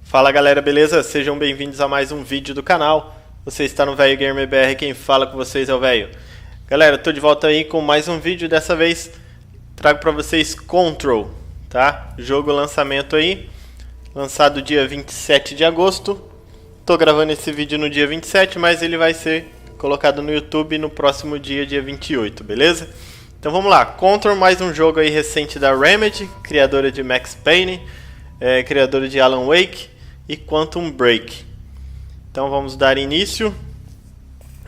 Fala galera, beleza? Sejam bem-vindos a mais um vídeo do canal. Você está no Velho Gamer BR, quem fala com vocês é o Velho. Galera, tô de volta aí com mais um vídeo. Dessa vez trago para vocês Control, tá? Jogo lançamento aí, lançado dia 27 de agosto. Tô gravando esse vídeo no dia 27, mas ele vai ser colocado no YouTube no próximo dia 28, beleza? Então vamos lá, Control, mais um jogo aí recente da Remedy, criadora de Max Payne, criadora de Alan Wake e Quantum Break. Então vamos dar início.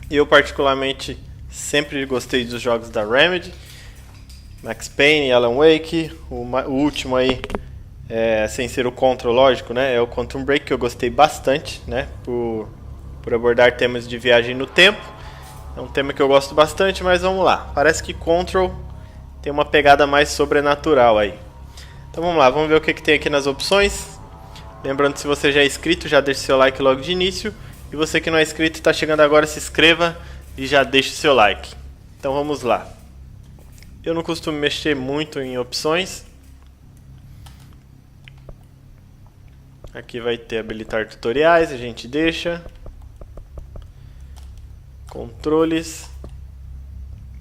Eu particularmente sempre gostei dos jogos da Remedy, Max Payne, Alan Wake, o último aí, sem ser o Control, lógico, né, é o Quantum Break, que eu gostei bastante, né, por abordar temas de viagem no tempo. É um tema que eu gosto bastante, mas vamos lá. Parece que Control tem uma pegada mais sobrenatural aí. Então vamos lá, vamos ver o que tem aqui nas opções. Lembrando, se você já é inscrito, já deixa seu like logo de início. E você que não é inscrito e está chegando agora, se inscreva e já deixe seu like. Então vamos lá. Eu não costumo mexer muito em opções. Aqui vai ter habilitar tutoriais, a gente deixa. Controles.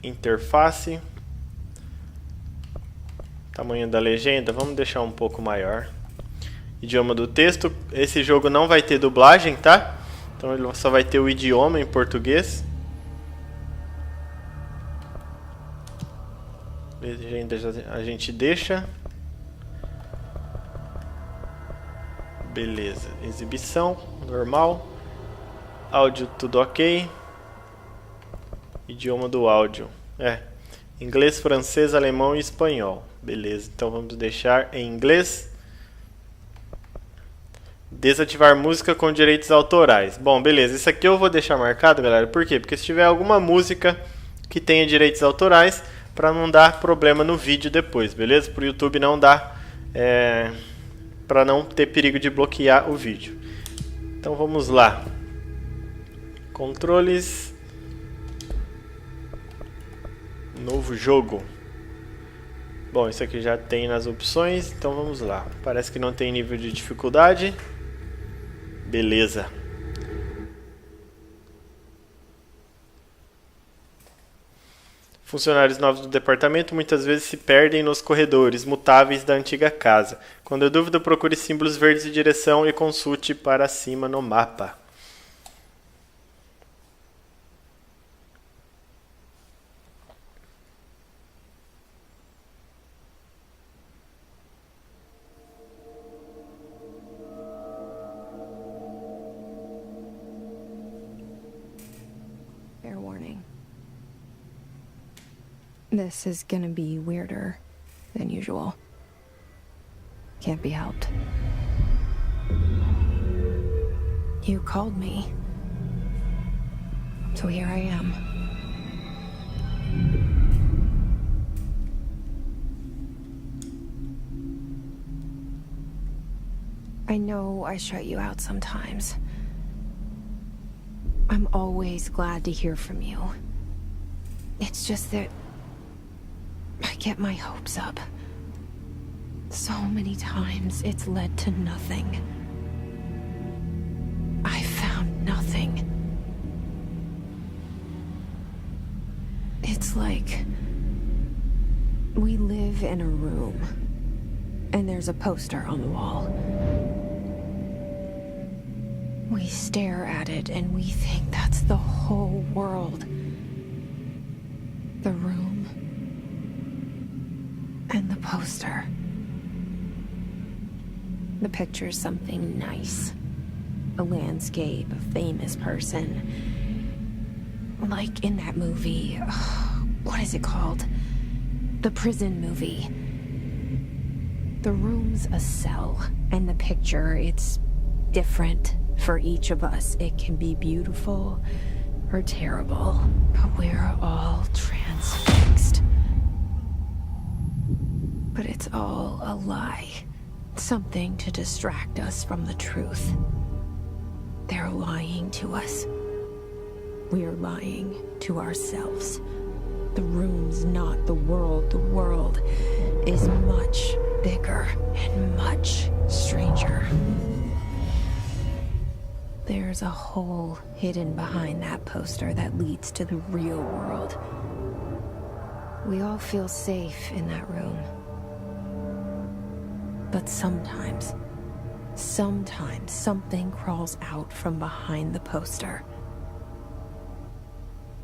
Interface. Tamanho da legenda, vamos deixar um pouco maior. Idioma do texto, esse jogo não vai ter dublagem, tá? Então ele só vai ter o idioma em português. Legenda a gente deixa. Beleza, exibição, normal. Áudio tudo ok. Idioma do áudio, inglês, francês, alemão e espanhol. Beleza, então vamos deixar em inglês. Desativar música com direitos autorais. Bom, beleza, isso aqui eu vou deixar marcado, galera. Por quê? Porque se tiver alguma música que tenha direitos autorais, para não dar problema no vídeo depois, beleza? Para o YouTube não dar, para não ter perigo de bloquear o vídeo. Então vamos lá. Controles. Novo jogo. Bom, isso aqui já tem nas opções, então vamos lá. Parece que não tem nível de dificuldade. Beleza. Funcionários novos do departamento muitas vezes se perdem nos corredores mutáveis da antiga casa. Quando é dúvida, procure símbolos verdes de direção e consulte para cima no mapa. Fair warning. This is gonna be weirder than usual. Can't be helped. You called me. So here I am. I know I shut you out sometimes. I'm always glad to hear from you. It's just that I get my hopes up. So many times it's led to nothing. I found nothing. It's like we live in a room and there's a poster on the wall. We stare at it and we think that's the whole world. The room and the poster. The picture's something nice. A landscape, a famous person. Like in that movie, what is it called? The prison movie. The room's a cell, and the picture, it's different. For each of us, it can be beautiful or terrible, but we're all transfixed. But it's all a lie. Something to distract us from the truth. They're lying to us. We're lying to ourselves. The room's not the world. The world is much bigger and much stranger. There's a hole hidden behind that poster that leads to the real world. We all feel safe in that room. But sometimes something crawls out from behind the poster.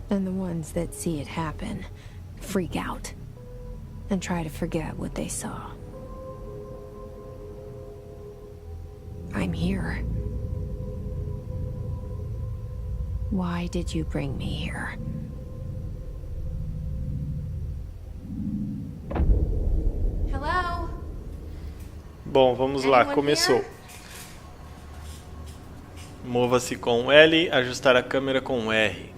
And the ones that see it happen freak out and try to forget what they saw. I'm here. Why did you bring me here? Hello? Bom, vamos lá, começou. Mova-se com L, ajustar a câmera com R.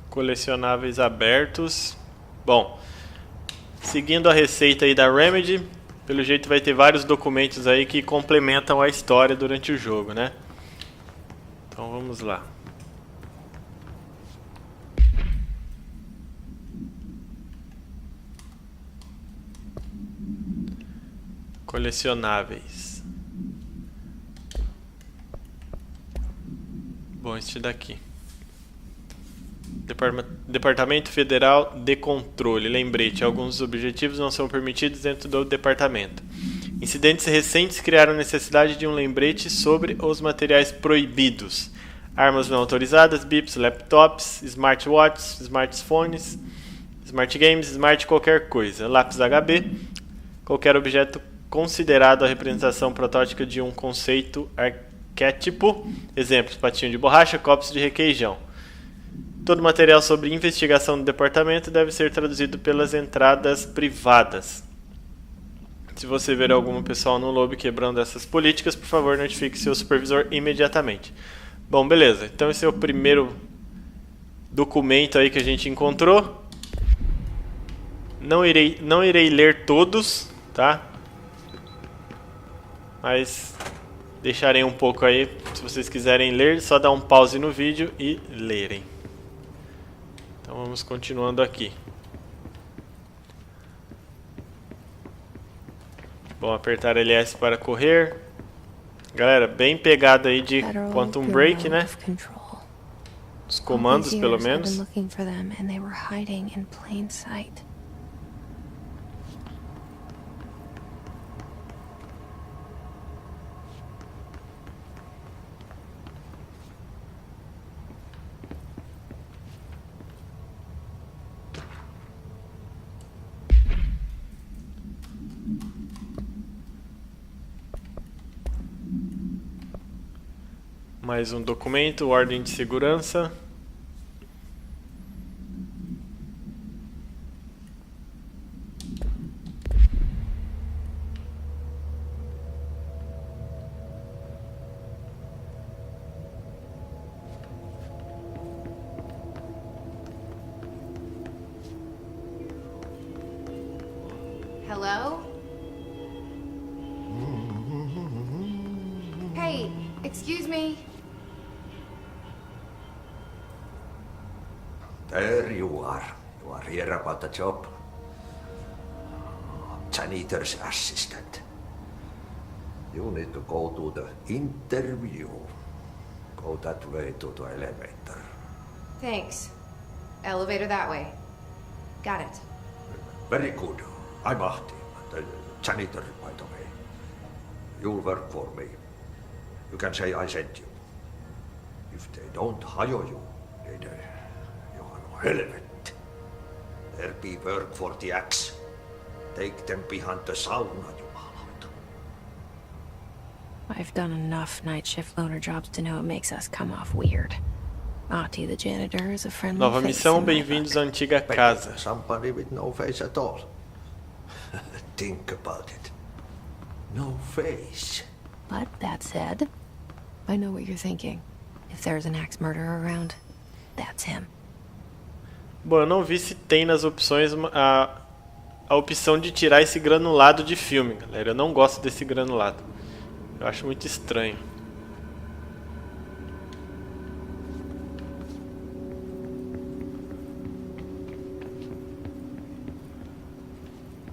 Colecionáveis abertos. Bom, seguindo a receita aí da Remedy, pelo jeito vai ter vários documentos aí que complementam a história durante o jogo, né? Então vamos lá. Colecionáveis. Bom, este daqui. Departamento Federal de Controle. Lembrete, alguns objetivos não são permitidos dentro do departamento. Incidentes recentes criaram necessidade de um lembrete sobre os materiais proibidos. Armas não autorizadas, bips, laptops, smartwatches, smartphones, smart games, smart qualquer coisa. Lápis HB, qualquer objeto considerado a representação protótipa de um conceito arquétipo. Exemplos, patinho de borracha, copos de requeijão. Todo material sobre investigação do departamento deve ser traduzido pelas entradas privadas. Se você ver algum pessoal no lobby quebrando essas políticas, por favor, notifique seu supervisor imediatamente. Bom, beleza. Então esse é o primeiro documento aí que a gente encontrou. Não irei ler todos, tá? Mas deixarei um pouco aí, se vocês quiserem ler, só dar um pause no vídeo e lerem. Então vamos continuando aqui. Bom, apertar LS para correr. Galera, bem pegada aí de Quantum Break, né? Os comandos, pelo menos. Mais um documento, ordem de segurança. Hello? Hey, excuse me. There you are. You are here about the job. Janitor's assistant. You need to go to the interview. Go that way to the elevator. Thanks. Elevator that way. Got it. Very good. I'm Ahti, the janitor, by the way. You'll work for me. You can say I sent you. If they don't hire you, then you are no helmet. There be work for the axe. Take them behind the sauna, jumalauta. I've done enough night shift loner jobs to know it makes us come off weird. Ahti, the janitor, is a friendly Nova face missão, in my bem-vindos book. à antiga casa. Somebody with no face at all. Think about it. No face. But that said, I know what you're thinking. If there's an axe murderer around, that's him. Bom, eu não vi se tem nas opções a opção de tirar esse granulado de filme, galera. Eu não gosto desse granulado. Eu acho muito estranho.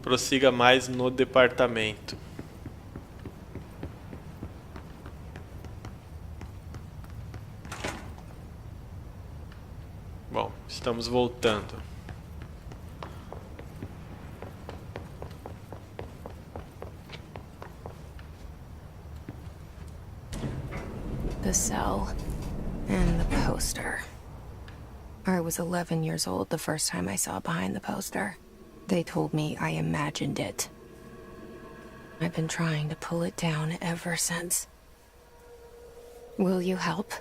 Prossiga mais no departamento. Bom, estamos voltando. The cell and the poster. I was 11 years old the first time I saw behind the poster. They told me I imagined it. I've been trying to pull it down ever since. Will you help?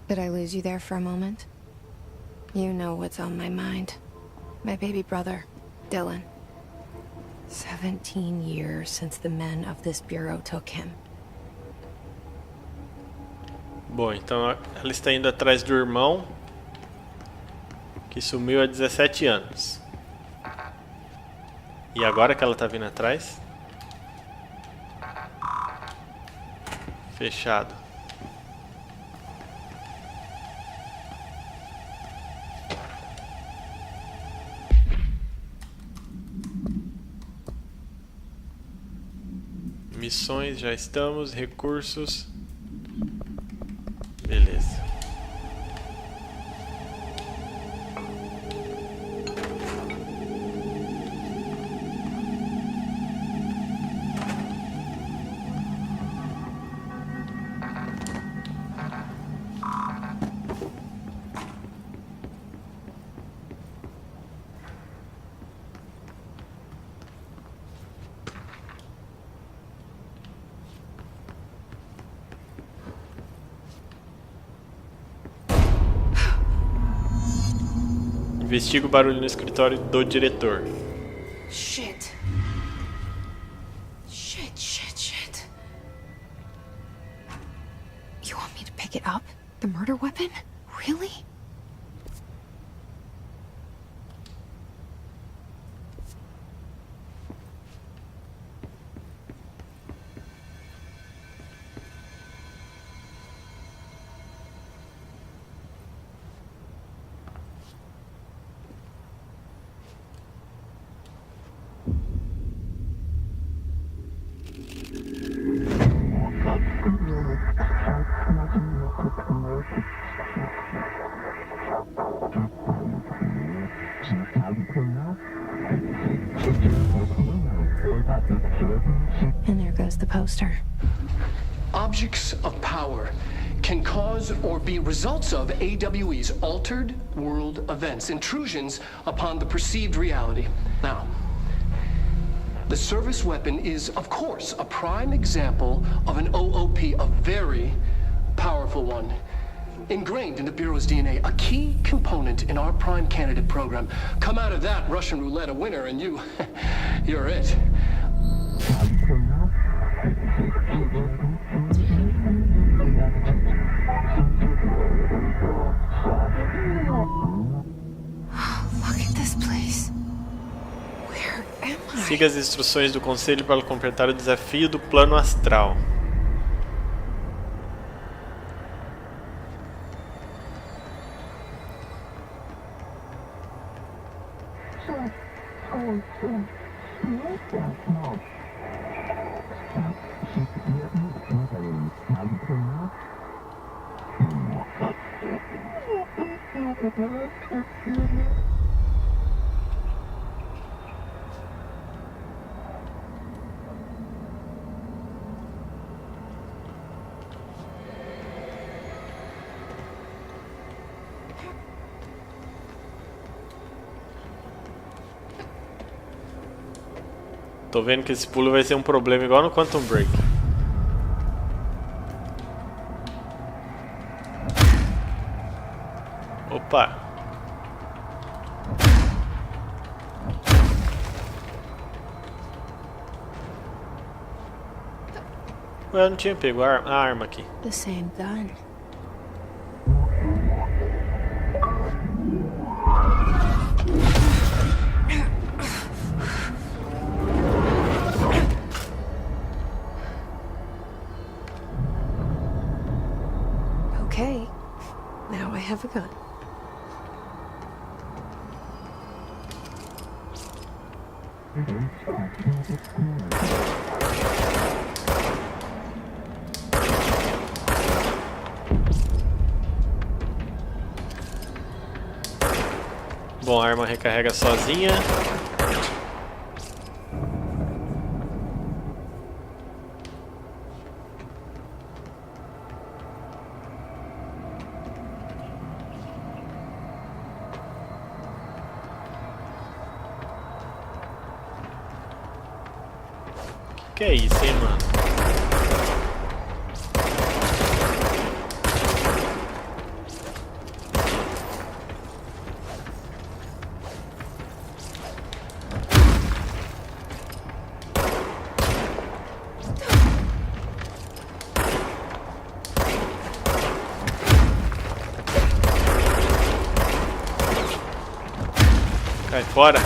Did I lose you there for a moment? You know what's on my mind. My baby brother, Dylan. 17 years since the men of this bureau took him. Bom, então ela está indo atrás do irmão que sumiu há 17 anos. E agora que ela está vindo atrás? Fechado. Missões, já estamos. Recursos. Beleza. Investiga o barulho no escritório do diretor. Shit. Shit. You want me to pick it up? The murder weapon? Really? And there goes the poster. Objects of power can cause or be results of AWE's altered world events, intrusions upon the perceived reality. Now, the service weapon is, of course, a prime example of an OOP, a very powerful one. Ingrained in the Bureau's DNA, a key component in our prime candidate program. Come out of that Russian roulette a winner and you're it. Look at this place. Where am I? Siga as instruções do conselho para completar o desafio do plano astral. Tô vendo que esse pulo vai ser um problema igual no Quantum Break. Opa! Ué, eu não tinha pego a arma aqui. The same gun. Okay, now I have a gun. Bom, a arma recarrega sozinha. Que é isso, hein, mano? Cai fora.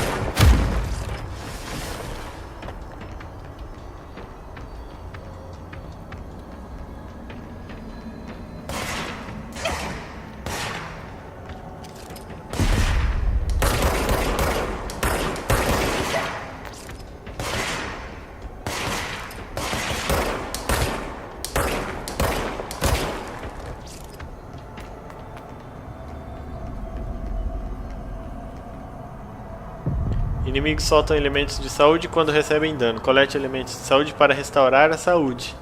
Inimigos soltam elementos de saúde quando recebem dano. Colete elementos de saúde para restaurar a saúde.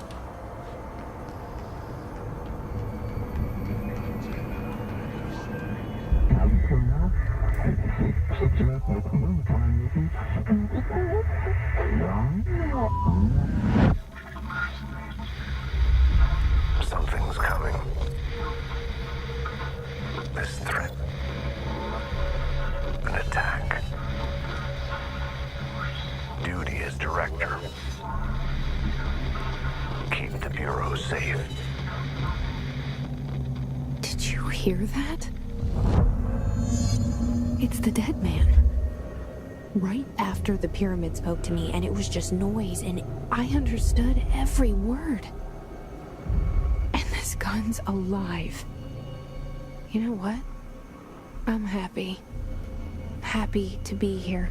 Something's coming. This threat. An attack. Duty as director. Keep the Bureau safe. Did you hear that? It's the dead man. Right after the pyramid spoke to me, and it was just noise, and I understood every word. And this gun's alive. You know what? I'm happy. Happy to be here.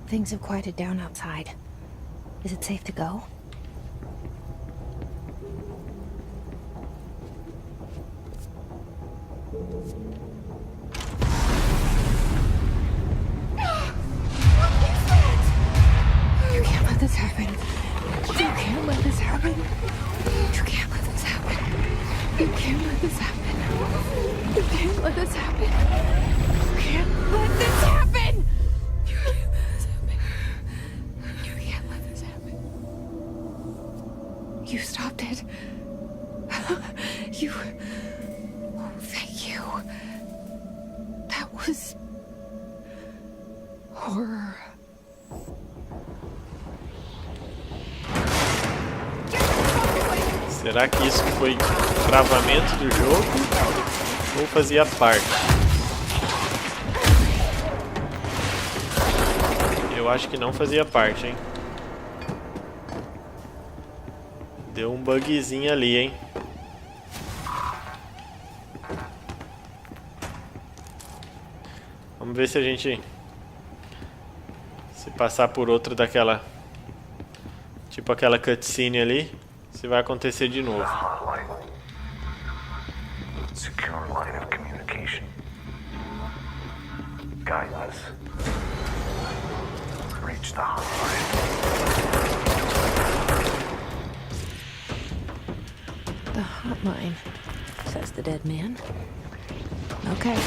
Things have quieted down outside. Is it safe to go? You can't let this happen. You can't let this happen. You can't let this happen. You can't let this happen. You can't let this happen. You can't let this happen. You can't let this happen. You can't let this happen. You stopped it. You... Oh, thank you. That was... horror. Será que isso foi travamento do jogo ou fazia parte? Eu acho que não fazia parte, hein? Deu um bugzinho ali, hein? Vamos ver se a gente... Se passar por outra daquela... Tipo aquela cutscene ali, se vai acontecer de novo. Hotline. Secure line of communication. Guide us. Reach the hotline. The hotline, says the dead man. Okay.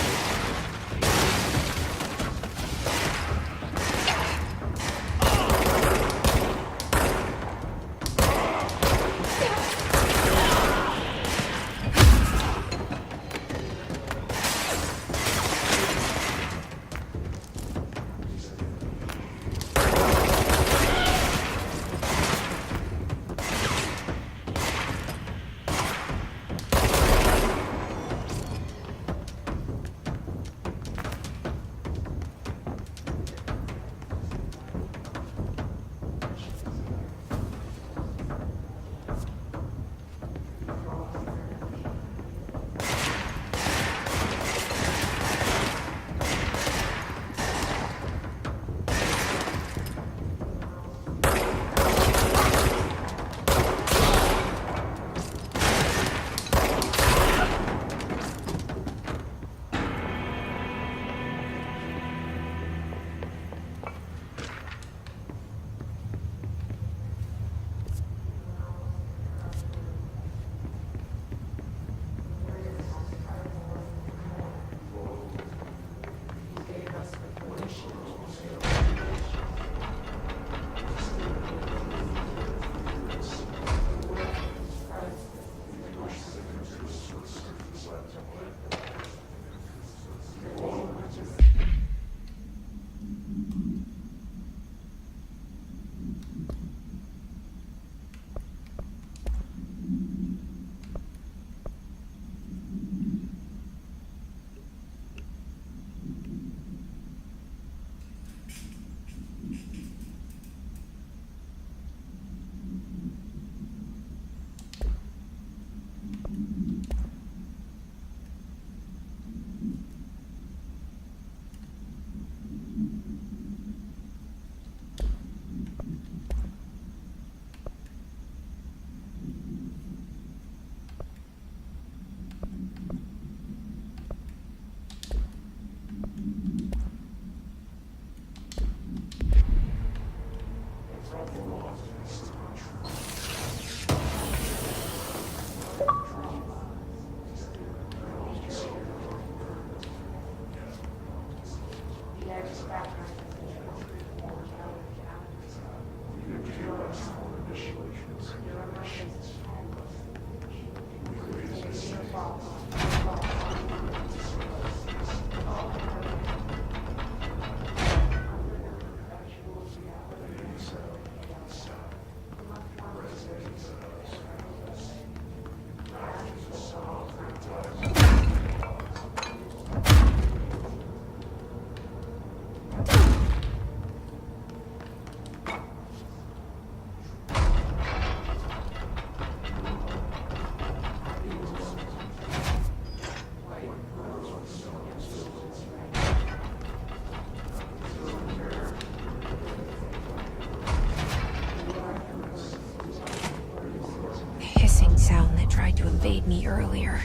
Invade me earlier.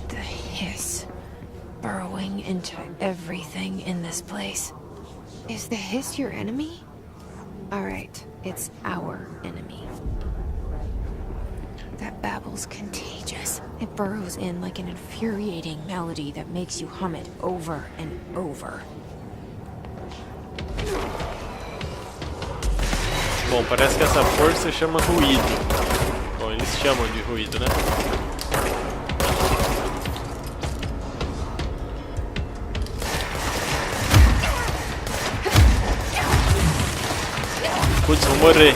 The hiss burrowing into everything in this place. Is the hiss your enemy? Alright, it's our enemy. That babble's contagious. It burrows in like an infuriating melody that makes you hum it over and over. Bom, parece que essa força chama ruído. Bom, eles chamam de ruído, né? Putz, vou morrer.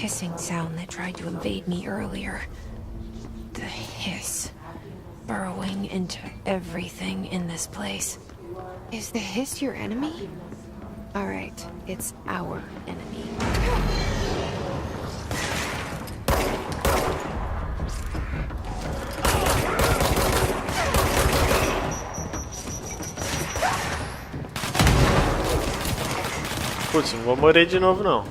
hissing sound that tried to invade me earlier. The hiss. Burrowing into everything in this place. Is the hiss your enemy? Alright, it's our enemy. Putz, não vou morrer de novo não.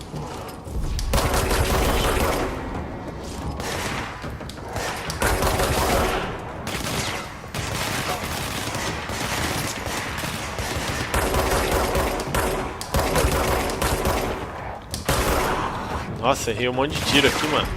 Nossa, errei um monte de tiro aqui, mano.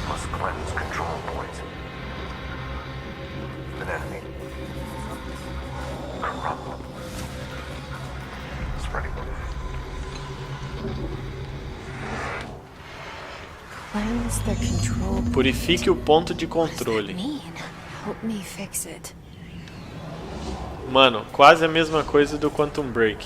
Must cleanse control points. An enemy. Corrupt. Spreading. Cleanse the control. Purifique o ponto de controle. Help me fix it. Mano, quase a mesma coisa do Quantum Break.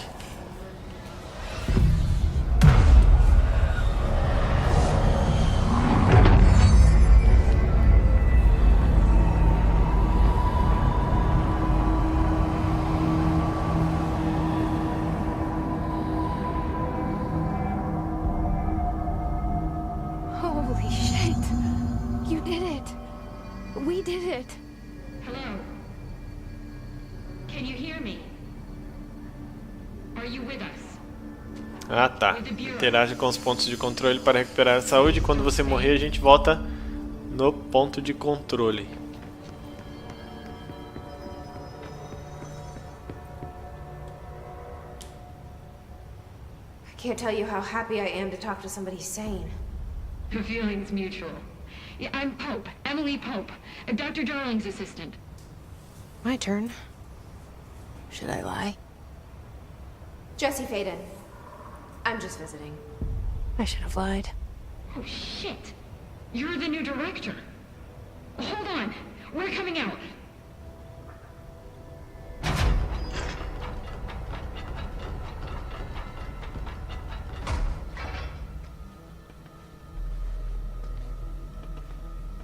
Holy shit. You did it. We did it. Hello? Can you hear me? Are you with us? Ah tá. Interaja com os pontos de controle para recuperar a saúde. Quando você morrer, a gente volta no ponto de controle. I can't tell you how happy I am to talk to somebody sane. The feeling's mutual. Yeah, I'm Pope, Emily Pope, Dr. Darling's assistant. My turn. Should I lie? Jesse Faden. I'm just visiting. I should have lied. Oh, shit. You're the new director. Hold on. We're coming out.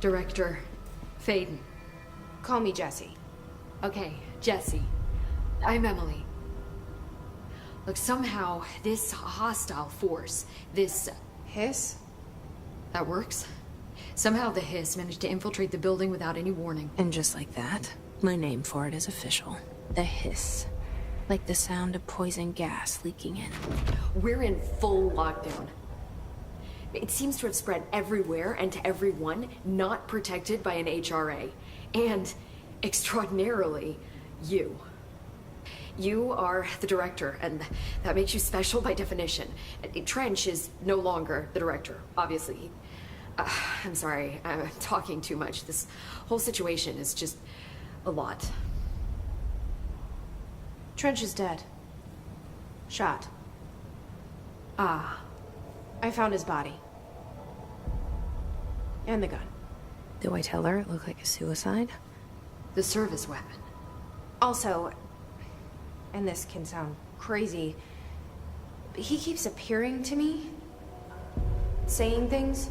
Director Faden. Call me Jesse. Okay, Jesse. I'm Emily. Look, somehow this hostile force, this... Hiss? that works? Somehow the hiss managed to infiltrate the building without any warning. And just like that, my name for it is official. The hiss. Like the sound of poison gas leaking in. We're in full lockdown. It seems to have spread everywhere and to everyone not protected by an HRA. And, extraordinarily, you. You are the director, and that makes you special by definition. Trench is no longer the director, obviously. I'm sorry, I'm talking too much. This whole situation is just a lot. Trench is dead. Shot. Ah. I found his body. And the gun. Do I tell her it looked like a suicide? The service weapon. Also, and this can sound crazy, but he keeps appearing to me, saying things.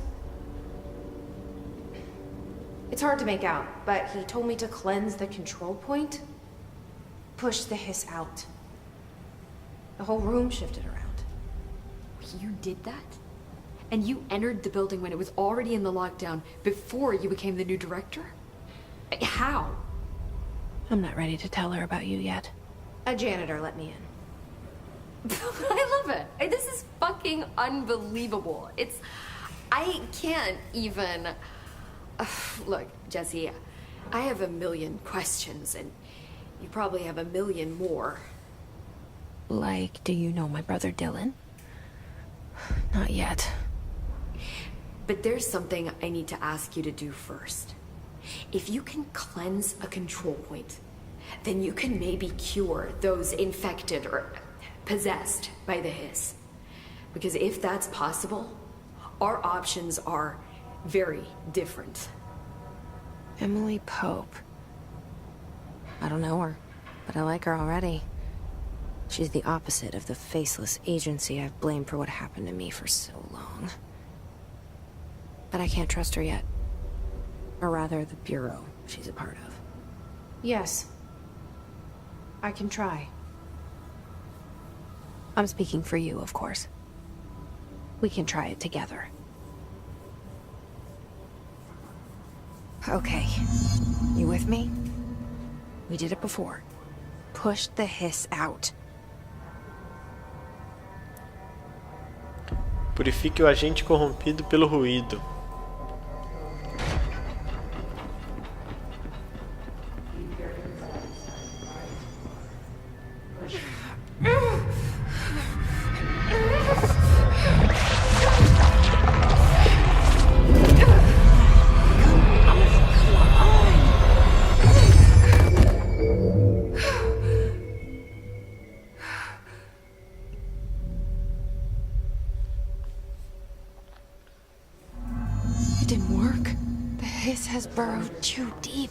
It's hard to make out, but he told me to cleanse the control point, push the hiss out. The whole room shifted around. You did that? And you entered the building when it was already in the lockdown before you became the new director? How? I'm not ready to tell her about you yet. A janitor let me in. I love it. This is fucking unbelievable. I can't even... Look, Jesse, I have a million questions, and you probably have a million more. Like, do you know my brother Dylan? Not yet. But there's something I need to ask you to do first. If you can cleanse a control point, then you can maybe cure those infected or possessed by the hiss. Because if that's possible, our options are very different. Emily Pope. I don't know her, but I like her already. She's the opposite of the faceless agency I've blamed for what happened to me for so long. But I can't trust her yet. Or rather, the Bureau she's a part of. Yes. I can try. I'm speaking for you, of course. We can try it together. Okay. You with me? We did it before. Push the hiss out. Purifique o agente corrompido pelo ruído. It didn't work. The hiss has burrowed too deep.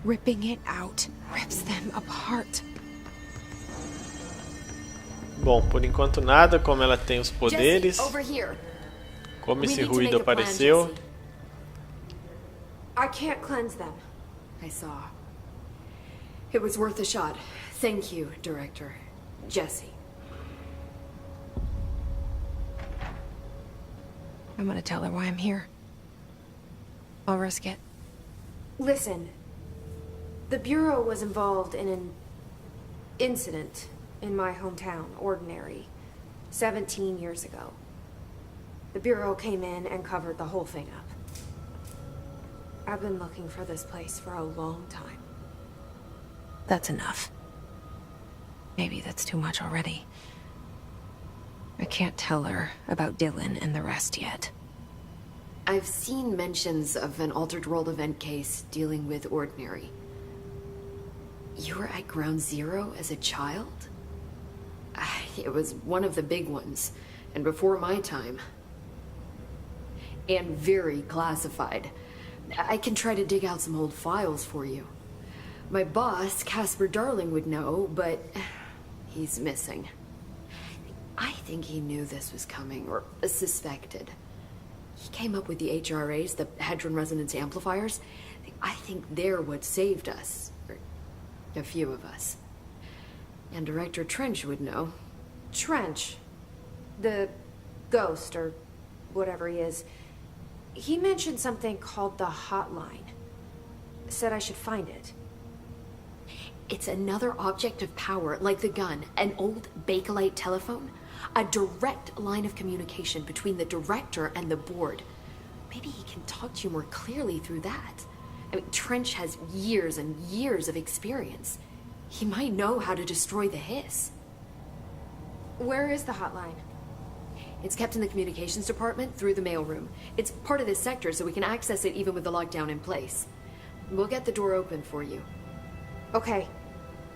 Ripping it out rips them apart. Bom, por enquanto nada, como ela tem os poderes. Jesse, over here. Como We esse need to ruído make a plan, apareceu. Jesse. I can't cleanse them. I saw. It was worth a shot. Thank you, Director. Jesse. I'm gonna tell her why I'm here. I'll risk it. Listen. The Bureau was involved in an incident in my hometown, Ordinary, 17 years ago. The Bureau came in and covered the whole thing up. I've been looking for this place for a long time. That's enough. Maybe that's too much already. I can't tell her about Dylan and the rest yet. I've seen mentions of an Altered World event case dealing with Ordinary. You were at Ground Zero as a child? It was one of the big ones, and before my time. And very classified. I can try to dig out some old files for you. My boss, Casper Darling, would know, but he's missing. I think he knew this was coming, or suspected. He came up with the HRAs, the Hadron Resonance Amplifiers. I think they're what saved us. Or a few of us. And Director Trench would know. Trench. The ghost, or whatever he is. He mentioned something called the hotline. Said I should find it. It's another object of power, like the gun, an old Bakelite telephone. A direct line of communication between the director and the board. Maybe he can talk to you more clearly through that. I mean, Trench has years and years of experience. He might know how to destroy the hiss. Where is the hotline? It's kept in the communications department through the mailroom. It's part of this sector, so we can access it even with the lockdown in place. We'll get the door open for you. Okay,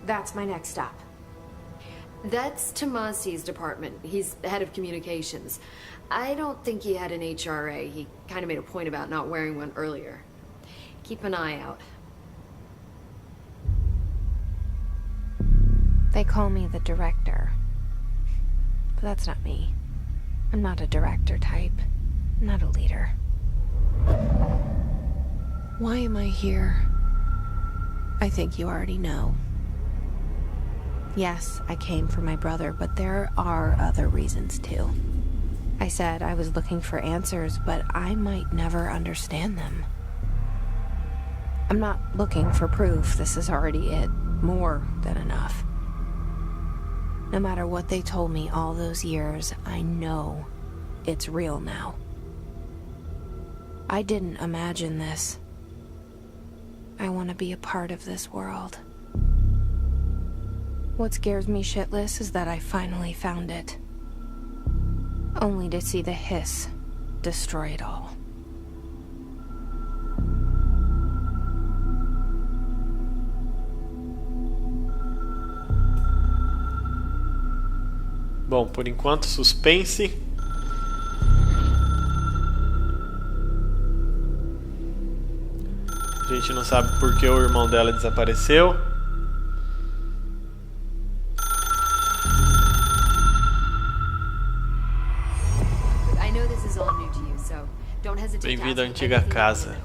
that's my next stop. That's Tomasi's department. He's the head of communications. I don't think he had an HRA. He kind of made a point about not wearing one earlier. Keep an eye out. They call me the director. But that's not me. I'm not a director type. I'm not a leader. Why am I here? I think you already know. Yes, I came for my brother, but there are other reasons too. I said I was looking for answers, but I might never understand them. I'm not looking for proof. This is already it. More than enough. No matter what they told me all those years, I know it's real now. I didn't imagine this. I want to be a part of this world. What scares me shitless is that I finally found it. Only to see the hiss destroy it all. Bom, por enquanto, suspense. A gente não sabe por que o irmão dela desapareceu. Bem-vindo à antiga casa.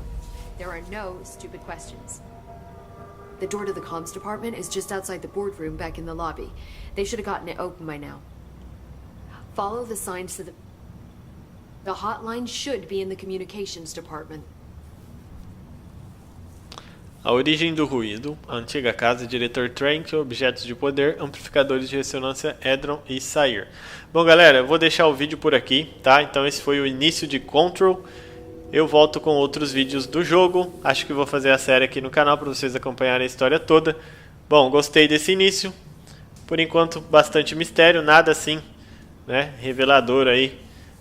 There are no stupid questions. The door to the comms department is just outside the boardroom back in the lobby. They should have gotten it open by now. Follow the signs to the hotline should be in the communications department. A origem do ruído, a antiga casa, diretor Trent, objetos de poder, amplificadores de ressonância, Edron e Sair. Bom, galera, eu vou deixar o vídeo por aqui, tá? Então esse foi o início de Control. Eu volto com outros vídeos do jogo. Acho que vou fazer a série aqui no canal para vocês acompanharem a história toda. Bom, gostei desse início. Por enquanto, bastante mistério, nada assim, né, revelador aí.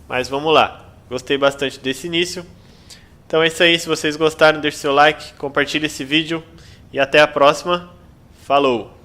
Mas vamos lá. Gostei bastante desse início. Então é isso aí, se vocês gostaram, deixe seu like, compartilhe esse vídeo e até a próxima. Falou!